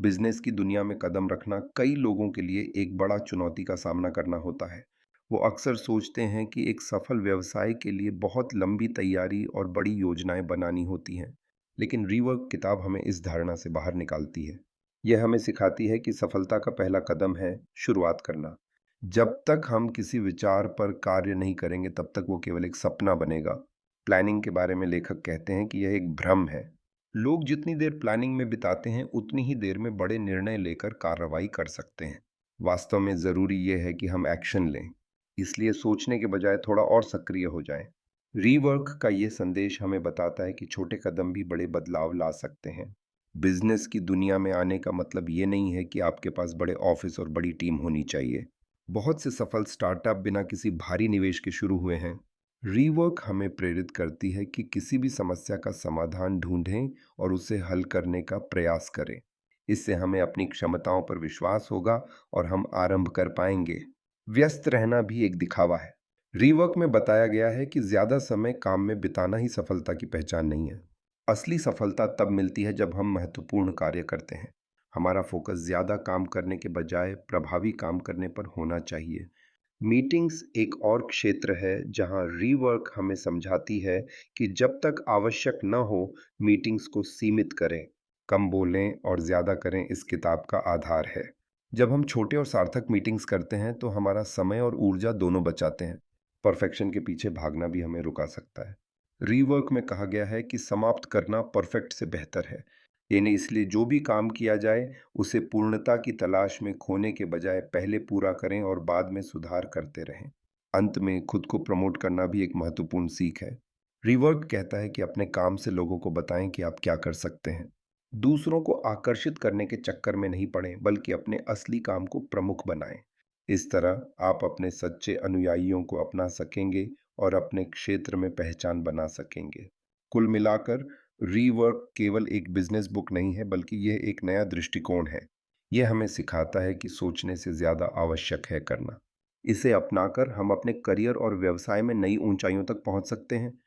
Business की दुनिया में कदम रखना कई लोगों के लिए एक बड़ा चुनौती का सामना करना होता है। वो अक्सर सोचते हैं कि एक सफल व्यवसाय के लिए बहुत लंबी तैयारी और बड़ी योजनाएं बनानी होती हैं। लेकिन रीवर्क किताब हमें इस धारणा से बाहर निकालती है। यह हमें सिखाती है कि सफलता का पहला कदम है शुरुआत करना। जब तक हम किसी विचार पर कार्य नहीं करेंगे तब तक वो केवल एक सपना बनेगा। प्लानिंग के बारे में लेखक कहते हैं कि यह एक भ्रम है। लोग जितनी देर प्लानिंग में बिताते हैं उतनी ही देर में बड़े निर्णय लेकर कार्रवाई कर सकते हैं। वास्तव में ज़रूरी यह है कि हम एक्शन लें। इसलिए सोचने के बजाय थोड़ा और सक्रिय हो जाएं। रीवर्क का ये संदेश हमें बताता है कि छोटे कदम भी बड़े बदलाव ला सकते हैं। बिजनेस की दुनिया में आने का मतलब ये नहीं है कि आपके पास बड़े ऑफिस और बड़ी टीम होनी चाहिए। बहुत से सफल स्टार्टअप बिना किसी भारी निवेश के शुरू हुए हैं। रीवर्क हमें प्रेरित करती है कि किसी भी समस्या का समाधान ढूंढें और उसे हल करने का प्रयास करें। इससे हमें अपनी क्षमताओं पर विश्वास होगा और हम आरंभ कर पाएंगे। व्यस्त रहना भी एक दिखावा है। रीवर्क में बताया गया है कि ज्यादा समय काम में बिताना ही सफलता की पहचान नहीं है। असली सफलता तब मिलती है जब हम महत्वपूर्ण कार्य करते हैं। हमारा फोकस ज्यादा काम करने के बजाय प्रभावी काम करने पर होना चाहिए। मीटिंग्स एक और क्षेत्र है जहां रीवर्क हमें समझाती है कि जब तक आवश्यक न हो, मीटिंग्स को सीमित करें। कम बोलें और ज्यादा करें इस किताब का आधार है। जब हम छोटे और सार्थक मीटिंग्स करते हैं तो हमारा समय और ऊर्जा दोनों बचाते हैं। परफेक्शन के पीछे भागना भी हमें रुका सकता है। रीवर्क में कहा गया है कि समाप्त करना परफेक्ट से बेहतर है। यानी इसलिए जो भी काम किया जाए उसे पूर्णता की तलाश में खोने के बजाय पहले पूरा करें और बाद में सुधार करते रहें। अंत में खुद को प्रमोट करना भी एक महत्वपूर्ण सीख है। रिवर्क कहता है कि अपने काम से लोगों को बताएं कि आप क्या कर सकते हैं। दूसरों को आकर्षित करने के चक्कर में नहीं पड़ें, बल्कि अपने असली काम को प्रमुख बनाएं। इस तरह आप अपने सच्चे अनुयायियों को अपना सकेंगे और अपने क्षेत्र में पहचान बना सकेंगे। कुल मिलाकर रीवर्क केवल एक बिजनेस बुक नहीं है, बल्कि यह एक नया दृष्टिकोण है। यह हमें सिखाता है कि सोचने से ज्यादा आवश्यक है करना। इसे अपनाकर हम अपने करियर और व्यवसाय में नई ऊंचाइयों तक पहुंच सकते हैं।